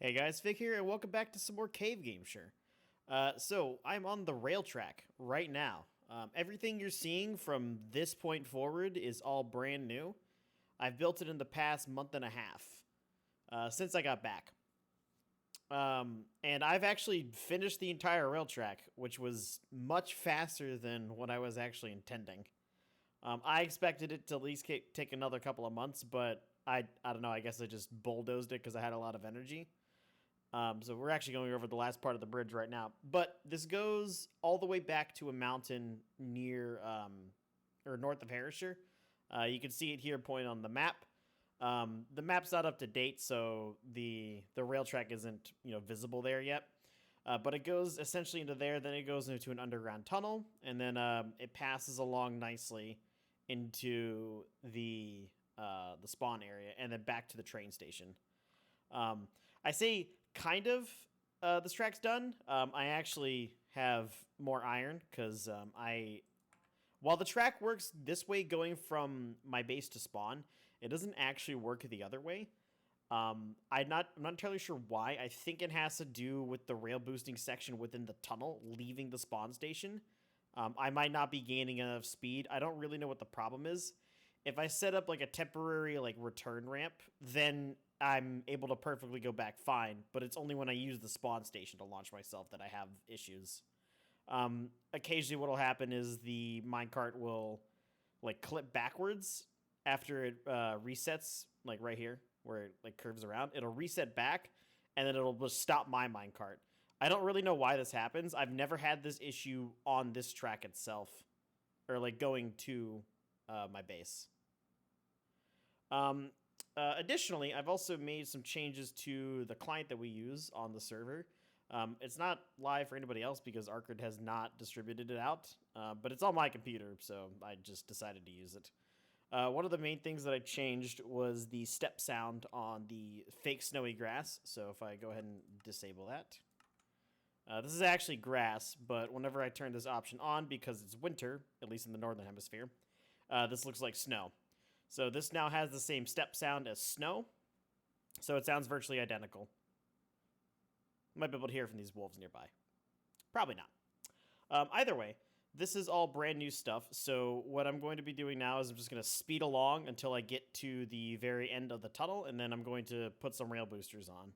Hey guys, Vic here, and welcome back to some more Cave Gameshire. So I'm on the Railtrack right now. Everything you're seeing from this point forward is all brand new. I've built it in the past month and a half, since I got back. And I've actually finished the entire Railtrack, which was much faster than what I was actually intending. I expected it to at least take another couple of months, but I don't know, I guess I just bulldozed it because I had a lot of energy. So we're actually going over the last part of the bridge right now. But this goes all the way back to a mountain near or north of Herefordshire. You can see it here pointed on the map. The map's not up to date, so the rail track isn't visible there yet. But it goes essentially into there, then it goes into an underground tunnel, and then it passes along nicely into the spawn area, and then back to the train station. I say kind of this track's done. I actually have more iron because while the track works this way going from my base to spawn, it doesn't actually work the other way. I'm not entirely sure why. I think it has to do with the rail boosting section within the tunnel leaving the spawn station. I might not be gaining enough speed. I don't really know what the problem is. If I set up like a temporary like return ramp, then I'm able to perfectly go back fine, but it's only when I use the spawn station to launch myself that I have issues. Occasionally what'll happen is the minecart will like clip backwards after it resets, like right here where it like curves around. It'll reset back and then it'll just stop my minecart. I don't really know why this happens. I've never had this issue on this track itself or like going to my base. Additionally, I've also made some changes to the client that we use on the server. It's not live for anybody else because Arcrhid has not distributed it out, but it's on my computer, so I just decided to use it. One of the main things that I changed was the step sound on the fake snowy grass, so if I go ahead and disable that. This is actually grass, but whenever I turn this option on, because it's winter, at least in the northern hemisphere, this looks like snow. So this now has the same step sound as snow, so it sounds virtually identical. Might be able to hear from these wolves nearby. Probably not. Either way, this is all brand new stuff, so what I'm going to be doing now is I'm just going to speed along until I get to the very end of the tunnel, and then I'm going to put some rail boosters on.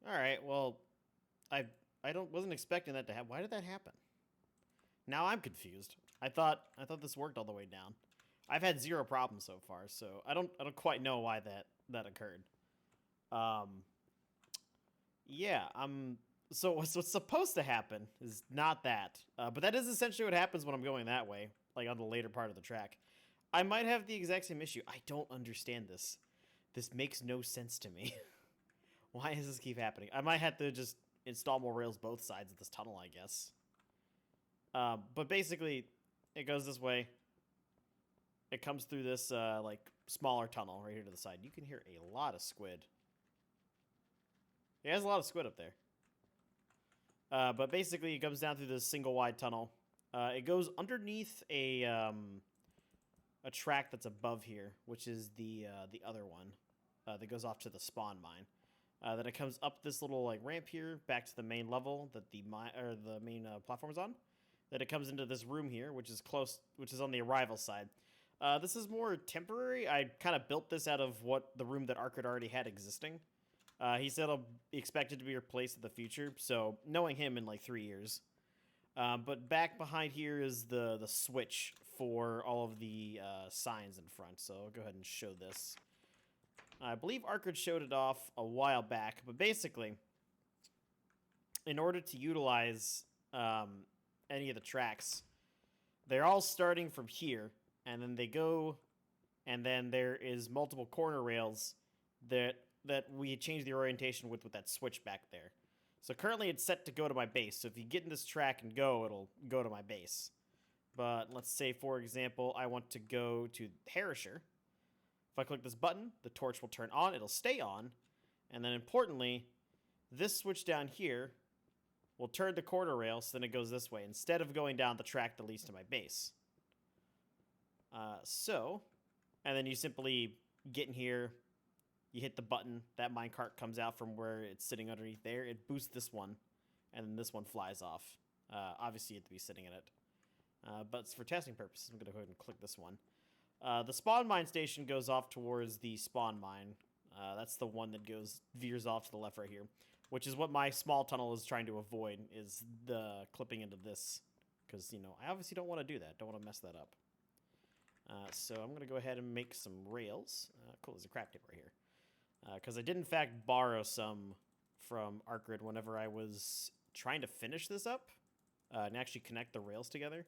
All right. Well, I wasn't expecting that to happen. Why did that happen? Now I'm confused. I thought this worked all the way down. I've had 0 problems so far, so I don't quite know why that occurred. Yeah, so what's supposed to happen is not that. But that is essentially what happens when I'm going that way, like on the later part of the track. I might have the exact same issue. I don't understand this. This makes no sense to me. Why does this keep happening? I might have to just install more rails both sides of this tunnel, I guess. But basically, it goes this way. It comes through this, like, smaller tunnel right here to the side. You can hear a lot of squid. Yeah, there's a lot of squid up there. But basically, it comes down through this single-wide tunnel. It goes underneath a track that's above here, which is the other one that goes off to the spawn mine. Then it comes up this little like ramp here back to the main level that the main platform is on. Then it comes into this room here, which is on the arrival side. This is more temporary. I kind of built this out of the room that Arcrhid already had existing. He said it'll be expected to be replaced in the future, so knowing him in like 3 years. But back behind here is the switch for all of the signs in front, so I'll go ahead and show this. I believe Arcrid showed it off a while back, but basically, in order to utilize any of the tracks, they're all starting from here, and then they go, and then there is multiple corner rails that we change the orientation with that switch back there. So currently it's set to go to my base, so if you get in this track and go, it'll go to my base. But let's say, for example, I want to go to Herrisher. If I click this button, the torch will turn on, it'll stay on, and then importantly, this switch down here will turn the corner rail, so then it goes this way, instead of going down the track that leads to my base. And then you simply get in here, you hit the button, that minecart comes out from where it's sitting underneath there, it boosts this one, and then this one flies off. Obviously you have to be sitting in it. But for testing purposes, I'm going to go ahead and click this one. The spawn mine station goes off towards the spawn mine. That's the one that veers off to the left right here, which is what my small tunnel is trying to avoid, is the clipping into this. Because, I obviously don't want to do that. Don't want to mess that up. So I'm going to go ahead and make some rails. Cool, there's a craft table right here. Because I did, in fact, borrow some from Arcrid whenever I was trying to finish this up and actually connect the rails together.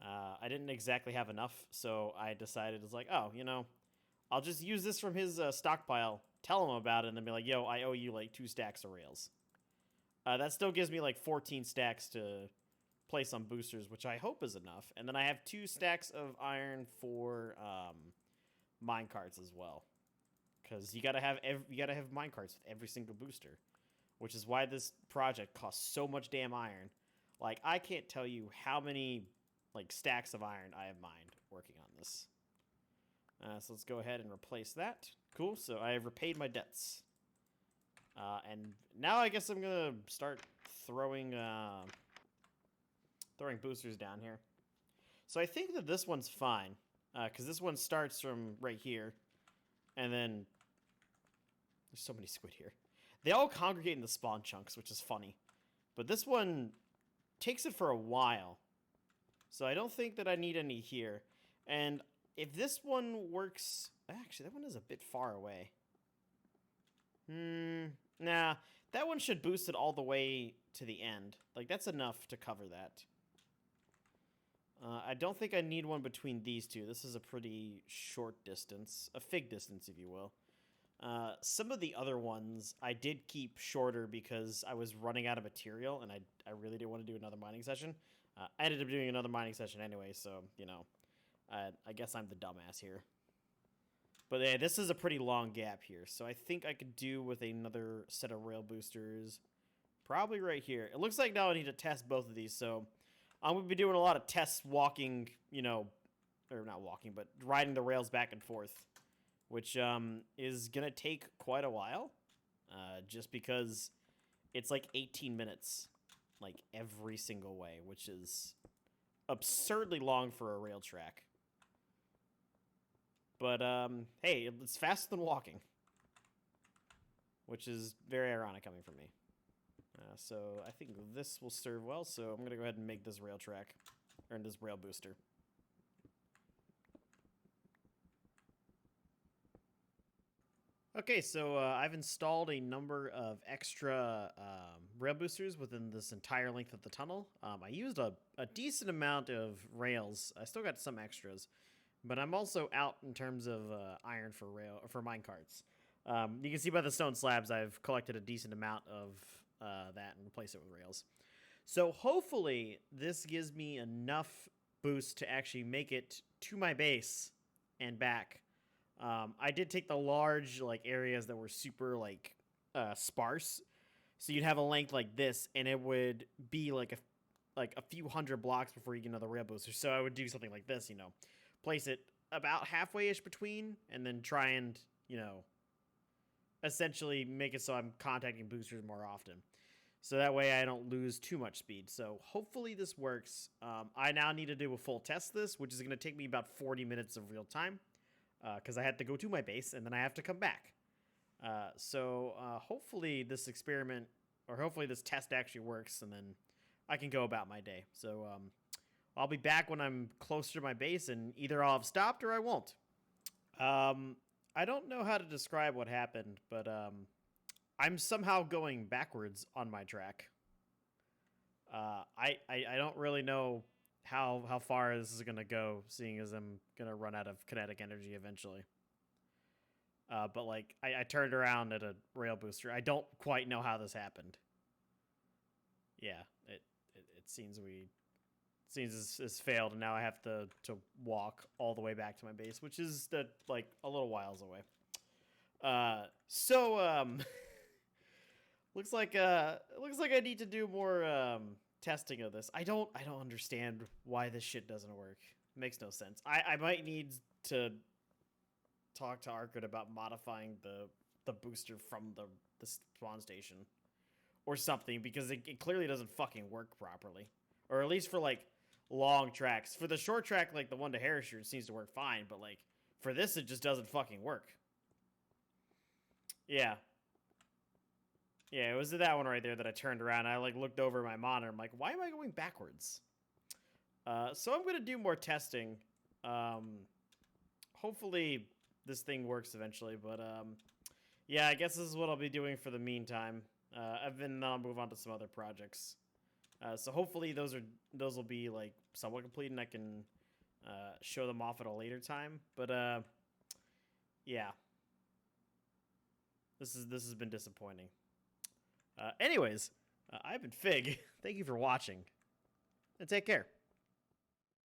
I didn't exactly have enough, so I decided, it's like, oh, I'll just use this from his stockpile, tell him about it, and then be like, yo, I owe you, like, 2 stacks of rails. That still gives me, like, 14 stacks to place on boosters, which I hope is enough. And then I have 2 stacks of iron for minecarts as well. Because you gotta have minecarts with every single booster, which is why this project costs so much damn iron. Like, I can't tell you how many stacks of iron I have mined working on this. So let's go ahead and replace that. Cool. So I have repaid my debts, and now I guess I'm gonna start throwing boosters down here. So I think that this one's fine, because this one starts from right here, and then there's so many squid here. They all congregate in the spawn chunks, which is funny. But this one takes it for a while. So I don't think that I need any here. And if this one works... Actually, that one is a bit far away. Nah, that one should boost it all the way to the end. Like, that's enough to cover that. I don't think I need one between these two. This is a pretty short distance. A fig distance, if you will. Some of the other ones I did keep shorter because I was running out of material, and I really didn't want to do another mining session. I ended up doing another mining session anyway, so, I guess I'm the dumbass here. But yeah, this is a pretty long gap here, so I think I could do with another set of rail boosters probably right here. It looks like now I need to test both of these, so I'm going to be doing a lot of tests walking, or not walking, but riding the rails back and forth, which is going to take quite a while, just because it's like 18 minutes, like every single way, which is absurdly long for a rail track. But, hey, it's faster than walking. which is very ironic coming from me. So I think this will serve well, so I'm going to go ahead and make this rail track, or this rail booster. Okay, so I've installed a number of extra rail boosters within this entire length of the tunnel. I used a decent amount of rails. I still got some extras, but I'm also out in terms of iron for mine carts. You can see by the stone slabs I've collected a decent amount of that and replaced it with rails. So hopefully this gives me enough boost to actually make it to my base and back. I did take the large areas that were super sparse, so you'd have a length like this, and it would be like a few hundred blocks before you get another rail booster. So I would do something like this, place it about halfway-ish between, and then try and essentially make it so I'm contacting boosters more often. So that way I don't lose too much speed. So hopefully this works. I now need to do a full test this, which is going to take me about 40 minutes of real time. Because I had to go to my base, and then I have to come back. So hopefully this experiment, or hopefully this test actually works, and then I can go about my day. So I'll be back when I'm closer to my base, and either I'll have stopped or I won't. I don't know how to describe what happened, but I'm somehow going backwards on my track. I don't really know how far this is going to go, seeing as I'm going to run out of kinetic energy eventually. But I turned around at a rail booster. I don't quite know how this happened. Yeah, it seems it's failed, and now I have to walk all the way back to my base, which is a little whiles away. Looks like I need to do more testing of this. I don't understand why this shit doesn't work. It makes no sense. I might need to talk to Arcrhid about modifying the booster from the spawn station or something, because it clearly doesn't fucking work properly. Or at least for long tracks. For the short track, the one to Hershire, it seems to work fine, but for this it just doesn't fucking work. Yeah. Yeah, it was that one right there that I turned around. I looked over my monitor. I'm like, why am I going backwards? So I'm gonna do more testing. Hopefully this thing works eventually. But yeah, I guess this is what I'll be doing for the meantime. Then I'll move on to some other projects. So hopefully those will be somewhat complete, and I can show them off at a later time. But yeah, this has been disappointing. Anyways, I've been Fig. Thank you for watching, and take care.